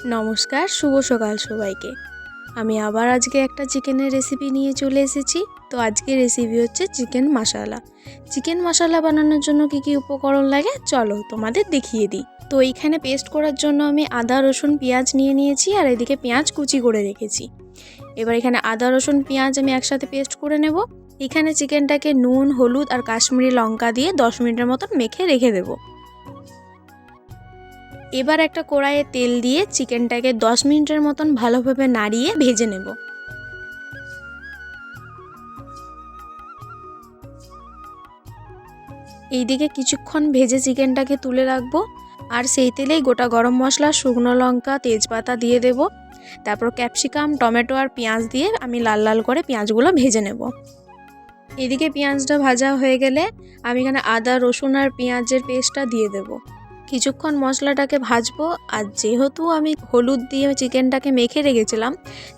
নমস্কার, শুভ সকাল সবাইকে। আমি আবার আজকে একটা চিকেনের রেসিপি নিয়ে চলে এসেছি। তো আজকের রেসিপি হচ্ছে চিকেন মশলা। চিকেন মশলা বানানোর জন্য কী কী উপকরণ লাগে চলো তোমাদের দেখিয়ে দিই। তো এইখানে পেস্ট করার জন্য আমি আদা রসুন পেঁয়াজ নিয়ে নিয়েছি, আর এদিকে পেঁয়াজ কুচি করে রেখেছি। এবার এখানে আদা রসুন পেঁয়াজ আমি একসাথে পেস্ট করে নেব। এখানে চিকেনটাকে নুন, হলুদ আর কাশ্মীরি লঙ্কা দিয়ে 10 মিনিটের মতন মেখে রেখে দেবো। এবার একটা কড়াইয়ে তেল দিয়ে চিকেনটাকে 10 মিনিটের মতন ভালোভাবে নাড়িয়ে ভেজে নেব। এইদিকে কিছুক্ষণ ভেজে চিকেনটাকে তুলে রাখবো, আর সেই তেলেই গোটা গরম মশলা, শুকনো লঙ্কা, তেজপাতা দিয়ে দেব। তারপর ক্যাপসিকাম, টমেটো আর পেঁয়াজ দিয়ে আমি লাল লাল করে পেঁয়াজগুলো ভেজে নেব। এদিকে পেঁয়াজটা ভাজা হয়ে গেলে আমি এখানে আদা রসুন আর পেঁয়াজের পেস্টটা দিয়ে দেব। কিছুক্ষণ মশলাটাকে ভাজবো, আর যেহেতু আমি হলুদ দিয়ে চিকেনটাকে মেখে রেখেছিলাম,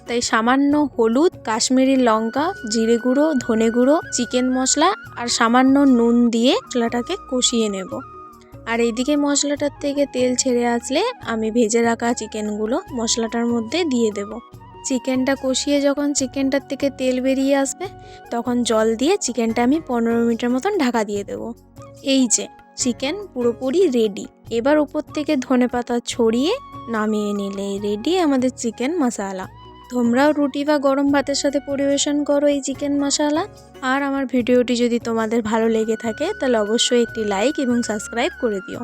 তাই সামান্য হলুদ, কাশ্মীরি লঙ্কা, জিরে গুঁড়ো, ধনে গুঁড়ো, চিকেন মশলা আর সামান্য নুন দিয়ে মশলাটাকে কষিয়ে নেব। আর এইদিকে মশলাটার থেকে তেল ছেড়ে আসলে আমি ভেজে রাখা চিকেনগুলো মশলাটার মধ্যে দিয়ে দেব। চিকেনটা কষিয়ে যখন চিকেনটার থেকে তেল বেরিয়ে আসবে, তখন জল দিয়ে চিকেনটা আমি 15 মিনিটের মতন ঢাকা দিয়ে দেব। এই যে চিকেন পুরোপুরি রেডি। এবার উপর থেকে ধনেপাতা ছড়িয়ে নামিয়ে নিলে রেডি আমাদের চিকেন মশলা। তোমরাও রুটি বা গরম ভাতের সাথে পরিবেশন করো এই চিকেন মশলা। আর আমার ভিডিওটি যদি তোমাদের ভালো লেগে থাকে তাহলে অবশ্যই একটি লাইক এবং সাবস্ক্রাইব করে দিও।